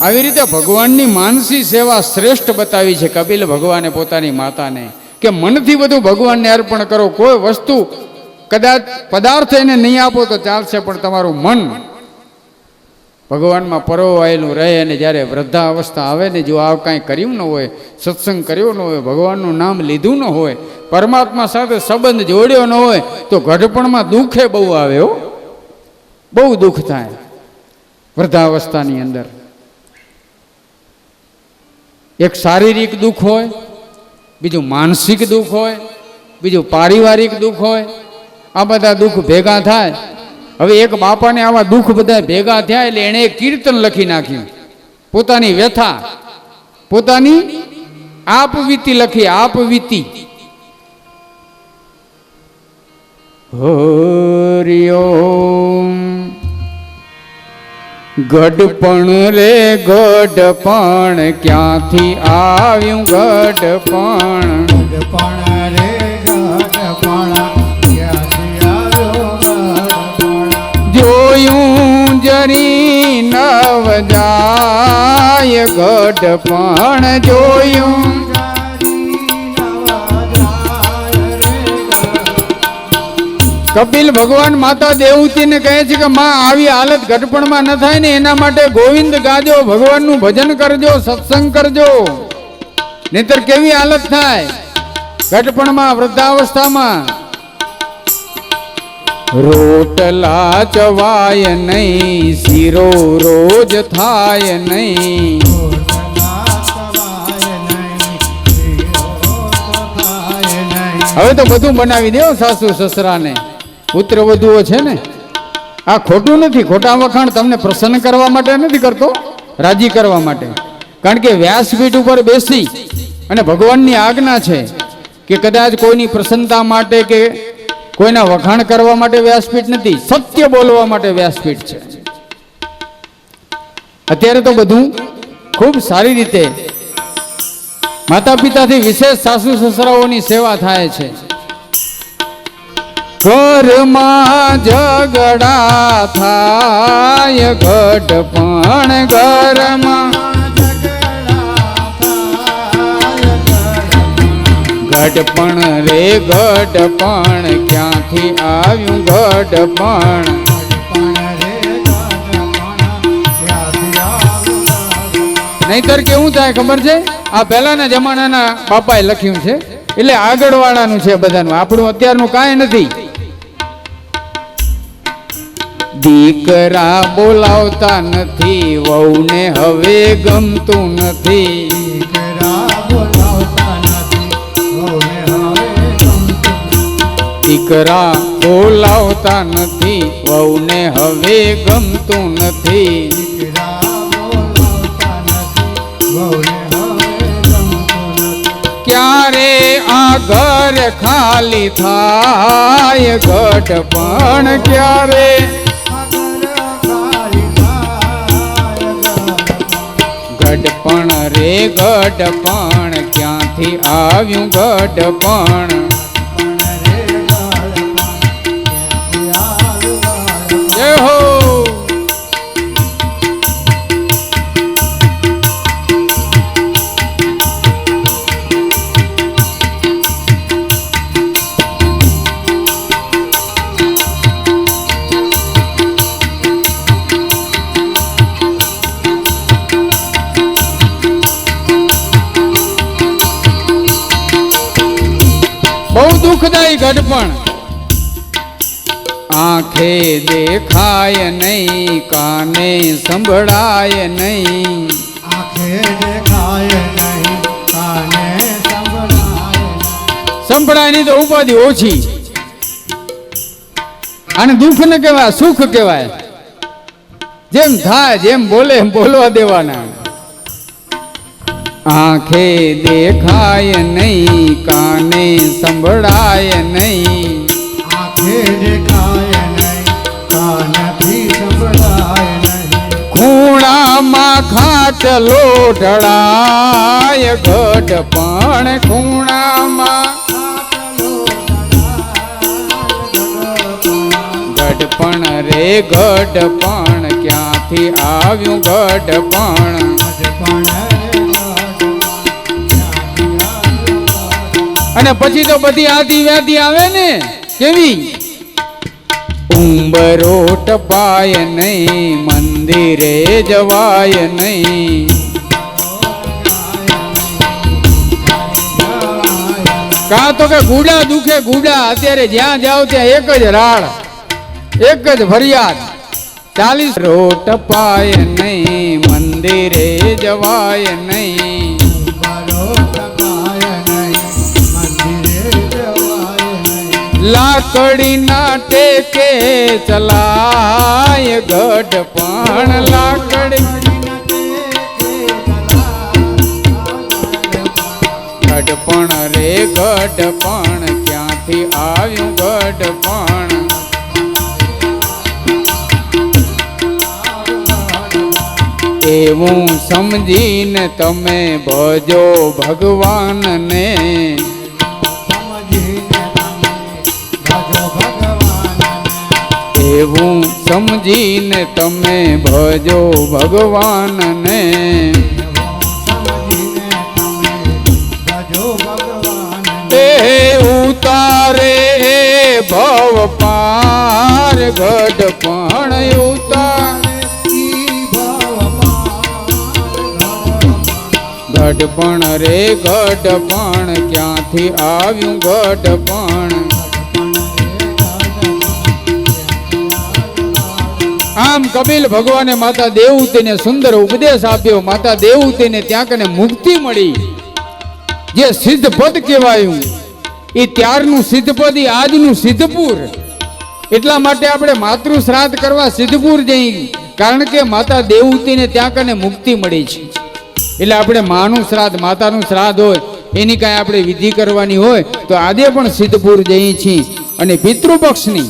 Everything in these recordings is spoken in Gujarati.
આવી રીતે ભગવાનની માનસી સેવા શ્રેષ્ઠ બતાવી છે કપિલ ભગવાને પોતાની માતાને કે મનથી બધું ભગવાનને અર્પણ કરો. કોઈ વસ્તુ કદાચ પદાર્થ એને નહીં આપો તો ચાલશે, પણ તમારું મન ભગવાનમાં પરોવાયેલું રહે. અને જ્યારે વૃદ્ધાવસ્થા આવે ને, જો આ કાંઈ કર્યું ન હોય, સત્સંગ કર્યો ન હોય, ભગવાનનું નામ લીધું ન હોય, પરમાત્મા સાથે સંબંધ જોડ્યો ન હોય, તો ઘડપણમાં દુઃખે બહુ આવે હો, બહુ દુઃખ થાય વૃદ્ધાવસ્થાની અંદર. એક શારીરિક દુઃખ હોય, બીજું માનસિક દુઃખ હોય, બીજું પારિવારિક દુઃખ હોય. આ બધા દુઃખ ભેગા થાય. હવે એક બાપાને આવા દુઃખ બધા ભેગા થયા એટલે એણે એક કીર્તન લખી નાખ્યું, પોતાની વ્યથા, પોતાની આપવીતી લખી, આપવીતી. હરિઓમ. ગઢપણ રે ગઢપણ ક્યાંથી આવ્યું ગઢપણ, ગઢપણ રે ગઢપણ ક્યાંથી આવ્યું ગઢપણ, જોયું જરી નવ જાય ગઢપણ, જોયું. કપિલ ભગવાન માતા દેવતીને કહે છે કે માં આવી હાલત ઘટપણમાં ન થાય ને એના માટે ગોવિંદ ગાજો, ભગવાનનું ભજન કરજો, સત્સંગ કરજો, નહીતર કેવી હાલત થાય ઘટપણમાં, વૃદ્ધાવસ્થામાં. રોટલા ચવાય નહીં, શીરો રોજ થાય નહીં, હવે તો બધું બનાવી દે સાસુ સસરાને, પુત્ર વધુઓ છે ને. આ ખોટું નથી, ખોટા વખાણ તમને પ્રસન્ન કરવા માટે નથી કરતો, રાજી કરવા માટે. કારણ કે વ્યાસપીઠ ઉપર બેસી અને ભગવાનની આજ્ઞા છે કે કદાચ કોઈની પ્રસન્નતા માટે કે કોઈના વખાણ કરવા માટે વ્યાસપીઠ નથી, સત્ય બોલવા માટે વ્યાસપીઠ છે. અત્યારે તો બધું ખૂબ સારી રીતે માતા પિતાથી વિશેષ સાસુ સસરાઓની સેવા થાય છે. ઘરમાં ઝઘડા થાય ઘટપણ, ઘરમાં ઘટપણ રે ઘટપણ ક્યાંથી આવ્યું ઘટપણ, નહીતર કેવું થાય ખબર છે? આ પહેલાના જમાનાના બાપાએ લખ્યું છે, એટલે આગળવાળાનું છે બધાનું, આપણું અત્યારનું કાંઈ નથી. દીકરા બોલાવતા નથી, વહુને હવે ગમતું નથી, દીકરા બોલાવતા નથી, વહુને હવે ગમતું નથી, ક્યારે આ ઘર ખાલી થાય ઘટપણ, ક્યારે ઘટપણ રે ઘટપણ ક્યાંથી આવ્યું ઘટપણ, જય હો. બહુ દુઃખદાયી ઘટપણ. આંખે દેખાય નહીં, કાને સંભળાય નહીં, આંખે દેખાય નહીં, કાને સંભળાય નહીં, સંભળાય નહીં તો ઉપાધિ ઓછી. અને દુઃખ ન કહેવાય, સુખ કહેવાય. જેમ થાય જેમ બોલે એમ બોલવા દેવાના. આંખે દેખાય નહીં, કાને સંભળાય નહીં, આંખે દેખાય નહીં, કાનથી સંભળાય નહીં, ખૂણામાં ખાટલો ઢળાય ઘટપણ, ખૂણામાં ઘટપણ રે ઘટપણ ક્યાં ક્યાંથી આવ્યું ગઢપણ. અને પછી તો બધી આદિ વ્યાધિ આવે ને કેવી? ઉંબરો ટપાય નહીં, મંદિરે જવાય નહીં. કાં તો કે ગુડા દુખે ગુડા, અત્યારે જ્યાં જાઓ ત્યાં એક જ રાડ, એક જ ફરિયાદ. 40 રોટ પાય નહીં, મંદિરે જવાય નહીં. લાકડી ના ટેકે ચલાય ગઢપણ. લાકડી ગઢપણ રે ગઢપણ, ક્યાંથી આવ્યું ગઢપણ. એવું સમજીને તમે ભજો ભગવાનને. એવું સમજીને તમે ભજો ભગવાનને. ઉતારે ભવ પાર ગઢપણ. ઉતારે ગઢપણ રે ગઢપણ, ક્યાંથી આવ્યું ગઢપણ. આમ કપિલ ભગવાને માતા દેવહૂતિને સુંદર ઉપદેશ આપ્યો. માતા દેવહૂતિને ત્યાં કને મુક્તિ મળી. જે સિદ્ધ પદ કહેવાયું એ ત્યારનું સિદ્ધ પદ, એ આજનું સિદ્ધપુર. એટલા માટે આપણે માતૃ શ્રાદ્ધ કરવા સિદ્ધપુર જઈ, કારણ કે માતા દેવહૂતિને ત્યાં કને મુક્તિ મળી છે. એટલે આપણે માનું શ્રાદ્ધ, માતાનું શ્રાદ્ધ હોય એની કાંઈ આપણે વિધિ કરવાની હોય તો આજે પણ સિદ્ધપુર જઈએ છીએ. અને પિતૃપક્ષની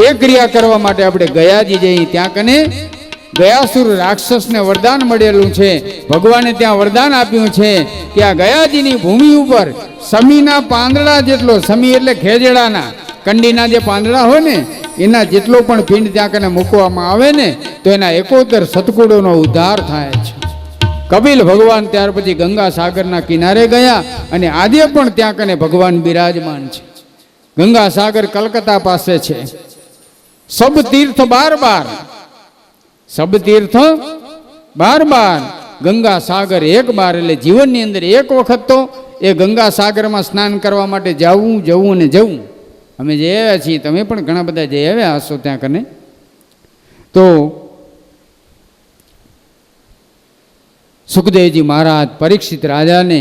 એ ક્રિયા કરવા માટે આપણે ગયાજી જઈએ. ત્યાં કને ગયાસુર રાક્ષસને વરદાન મળેલું છે. ભગવાને ત્યાં વરદાન આપ્યું છે કે આ ગયાજીની ભૂમિ ઉપર સમીના પાંદડા જેટલો, સમી એટલે ખેજડાના કંડીના જે પાંદડા હોય ને એના જેટલો પણ પિંડ ત્યાં કને મૂકવામાં આવે ને તો એના 71 સતકુડોનો ઉદ્ધાર થાય છે. કપિલ ભગવાન ત્યાર પછી ગંગા સાગરના કિનારે ગયા અને આજે પણ ત્યાં કને ભગવાન બિરાજમાન છે. ગંગા સાગર કલકત્તા પાસે છે. સબ તીર્થ 12 સબ તીર્થ 12 ગંગા સાગર 1 એટલે જીવનની અંદર એક વખત તો એ ગંગા સાગરમાં સ્નાન કરવા માટે જવું જવું અને જવું. અમે જઈ આવ્યા છીએ, તમે પણ ઘણા બધા જઈ આવ્યા હશો ત્યાં કને. તો સુખદેવજી મહારાજ પરીક્ષિત રાજાને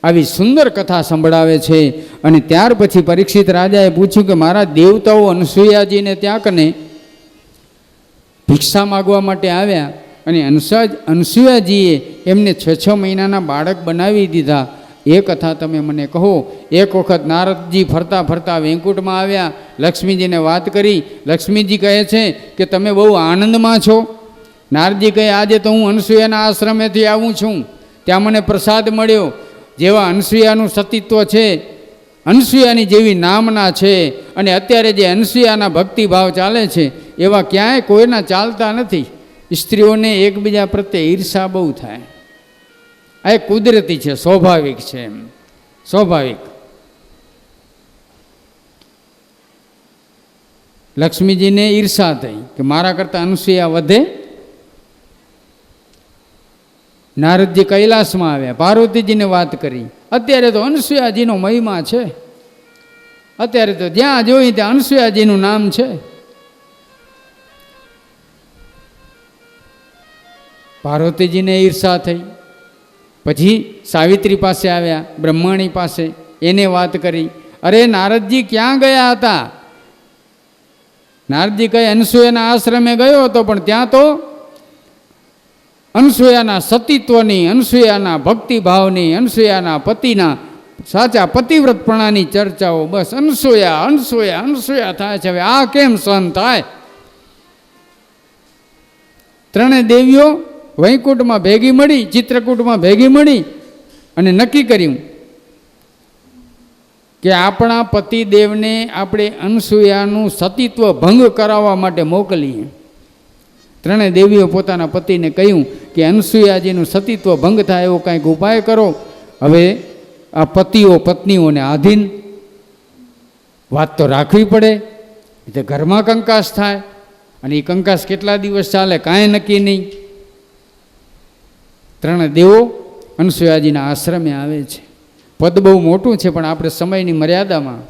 આવી સુંદર કથા સંભળાવે છે. અને ત્યાર પછી પરીક્ષિત રાજાએ પૂછ્યું કે મારા દેવતાઓ અનસુયાજીને ત્યાં કને ભિક્ષા માગવા માટે આવ્યા અને અનસુયાજીએ એમને 6 મહિનાના બાળક બનાવી દીધા. એ કથા તમે મને કહો. એક વખત નારદજી ફરતા ફરતા વૈકુંઠમાં આવ્યા, લક્ષ્મીજીને વાત કરી. લક્ષ્મીજી કહે છે કે તમે બહુ આનંદમાં છો. નારદજી કહે આજે તો હું અનસુયાના આશ્રમેથી આવું છું, ત્યાં મને પ્રસાદ મળ્યો. જેવા અનસુયાનું સતીત્વ છે, અનસુયાની જેવી નામના છે અને અત્યારે જે અનસુયાના ભક્તિભાવ ચાલે છે એવા ક્યાંય કોઈના ચાલતા નથી. સ્ત્રીઓને એકબીજા પ્રત્યે ઈર્ષા બહુ થાય. આ એક કુદરતી છે, સ્વાભાવિક છે. એમ સ્વાભાવિક. લક્ષ્મીજીને ઈર્ષા થઈ કે મારા કરતાં અનસુયા વધે. નારદજી કૈલાસમાં આવ્યા, પાર્વતીજીને વાત કરી. અત્યારે તો અનસુયાજીનો મહિમા છે. અત્યારે તો જ્યાં જોઈ ત્યાં અનસુયાજીનું નામ છે. પાર્વતીજીને ઈર્ષા થઈ. પછી સાવિત્રી પાસે આવ્યા, બ્રહ્માણી પાસે. એને વાત કરી. અરે નારદજી ક્યાં ગયા હતા? નારદજી કહે અનસુયાના આશ્રમે ગયો હતો, પણ ત્યાં તો અનસુયાના સતીત્વની, અનસુયાના ભક્તિભાવની, અનસુયાના પતિના સાચા પતિવ્રતપણાની ચર્ચાઓ. બસ અનસુયા અનસુયા અનસુયા થાય છે. હવે આ કેમ સહન થાય? 3 દેવીઓ વૈકુંઠમાં ભેગી મળી, ચિત્રકૂટમાં ભેગી મળી અને નક્કી કર્યું કે આપણા પતિદેવને આપણે અનસૂયાનું સતીત્વ ભંગ કરાવવા માટે મોકલીએ. ત્રણેય દેવીઓ પોતાના પતિને કહ્યું કે અનસૂયાજીનું સતીત્વ ભંગ થાય એવો કંઈક ઉપાય કરો. હવે આ પતિઓ પત્નીઓને આધીન વાત તો રાખવી પડે, એટલે ઘરમાં કંકાસ થાય, અને એ કંકાસ કેટલા દિવસ ચાલે કાંઈ નક્કી નહીં. ત્રણે દેવો અનસૂયાજીના આશ્રમે આવે છે. પદ બહુ મોટું છે પણ આપણે સમયની મર્યાદામાં.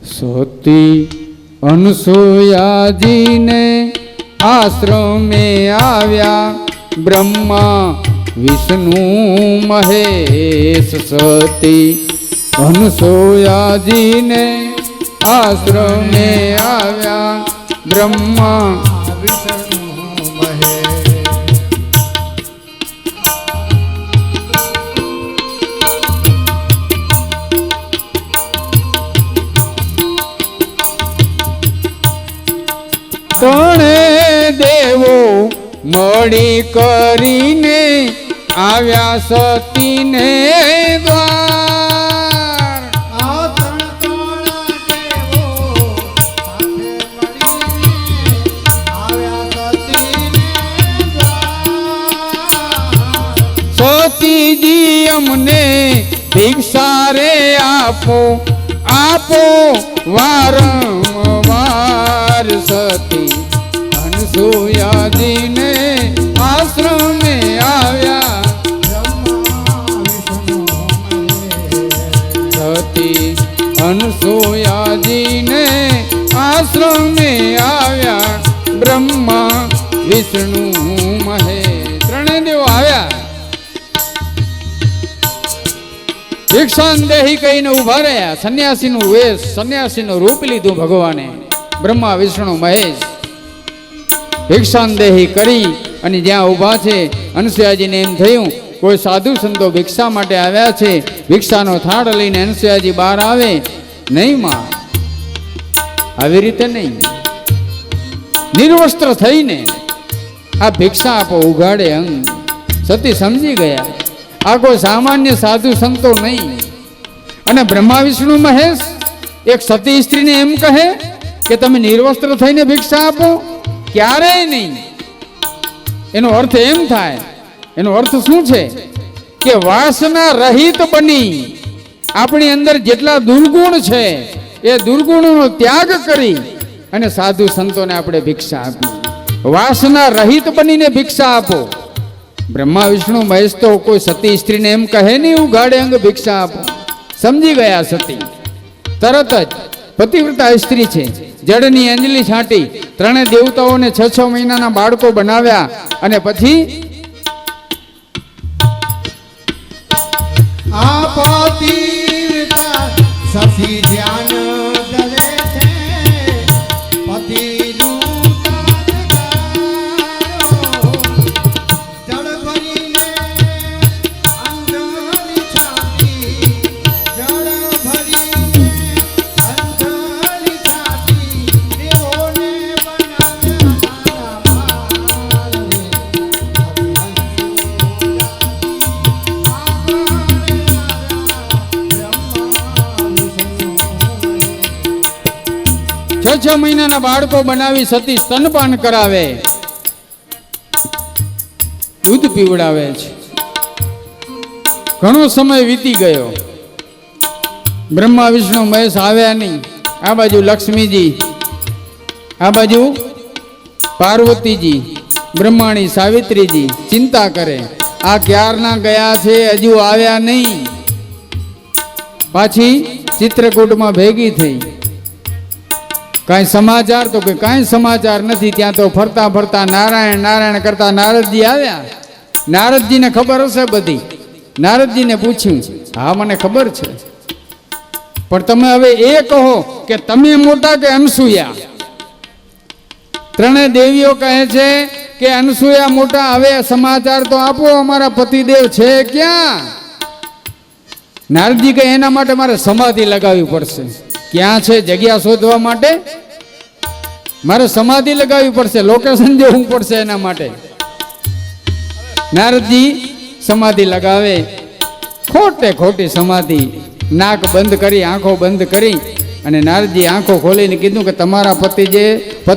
સતી અનસૂયાજીને આશ્રમે આવ્યા બ્રહ્મા વિષ્ણુ મહેશ. સતી અનસૂયાજીને આશ્રમે આવ્યા બ્રહ્મા વિષ્ણુ મહેશ. ત્રણે દેવો મળી કરીને આવ્યા સતીને દ્વાર. આ ત્રણ દેવો સાથે મળીને આવ્યા સતીને દ્વાર. સતીજી અમને ભિક્ષા રે આપો, આપો વારંવાર. સતી અનસૂયાજીને આશ્રમે આવ્યા બ્રહ્મા વિષ્ણુ મહેશ. સતી અનસૂયાજીને આશ્રમે આવ્યા બ્રહ્મા વિષ્ણુ મહેશ. ત્રણે દેવો આવ્યા. ભિક્ષાંદેહી કહીને ઉભા રહ્યા. સંન્યાસીનું વેશ, સંન્યાસીનું રૂપ લીધું ભગવાને. બ્રહ્મા વિષ્ણુ મહેશ ભિક્ષાંદેહી કરી અને જ્યાં ઊભા છે અનસૂયાજીને એમ થયું કોઈ સાધુ સંતો ભિક્ષા માટે આવ્યા છે. ભિક્ષાનો થાળ લઈને અનસૂયાજી બહાર આવે. નહીં માં, આવી રીતે નહીં. નિર્વસ્ત્ર થઈને આ ભિક્ષા આપો, ઉઘાડે અંગ. સતી સમજી ગયા આ કોઈ સામાન્ય સાધુ સંતો નહીં. અને બ્રહ્મા વિષ્ણુ મહેશ એક સતી સ્ત્રીને એમ કહે કે તમે નિર્વસ્ત્ર થઈને ભિક્ષા આપો? ક્યારેય નહીં. એનો અર્થ એમ થાય, એનો અર્થ શું છે કે વાસના રહિત બની આપણી અંદર જેટલા દુર્ગુણ છે એ દુર્ગુણોનો ત્યાગ કરી અને સાધુ સંતોને આપણે ભિક્ષા આપી. વાસના રહિત બનીને ભિક્ષા આપો. બ્રહ્મા વિષ્ણુ મહેશ તો કોઈ સતી સ્ત્રીને એમ કહે નહીં ઉઘાડે અંગ ભિક્ષા આપો. સમજી ગયા સતી. તરત જ પતિવ્રતા સ્ત્રી છે, જળની અંજલિ છાંટી ત્રણે દેવતાઓને 6 મહિનાના બાળકો બનાવ્યા અને પછી આ પતિવ્રતા સખી ધ્યાન ધરે છે. પતિનું જળ ભરીને અંજલિ છાંટી, જળ ભરીને અંજલિ છાંટી, દેવોને બનાવ્યા બાળ રે. છ મહિનાના બાળકો બનાવી સતી સ્તનપાન કરાવે, દૂધ પીવડાવે છે. ઘણો સમય વીતી ગયો. બ્રહ્મા વિષ્ણુ મહેશ આવ્યા નહીં. આ બાજુ લક્ષ્મીજી, આ બાજુ પાર્વતીજી, બ્રહ્માણી સાવિત્રીજી ચિંતા કરે આ ક્યારના ગયા છે, હજુ આવ્યા નહીં. પાછી ચિત્રકૂટમાં ભેગી થઈ. કાંઈ સમાચાર? તો કે કાંઈ સમાચાર નથી. ત્યાં તો ફરતા ફરતા નારાયણ નારાયણ કરતા નારદજી આવ્યા. નારદજીને ખબર હશે બધી. નારદજીને પૂછ્યું, હા મને ખબર છે, પણ તમે હવે એ કહો કે તમે મોટા કે અનસૂયા? ત્રણે દેવીઓ કહે છે કે અનસૂયા મોટા. હવે સમાચાર તો આપો, અમારા પતિદેવ છે ક્યાં? નારદજી કહે એના માટે મારે સમાધિ લગાવવી પડશે. ક્યાં છે જગ્યા શોધવા માટે મારે સમાધિ લગાવવી પડશે, લોકેશન જોવું પડશે એના માટે. નારદજી સમાધિ લગાવે. ખોટે ખોટી સમાધિ નાક બંધ કરી આંખો બંધ કરી અને નારદજી આંખો ખોલીને કીધું કે તમારા પતિ જે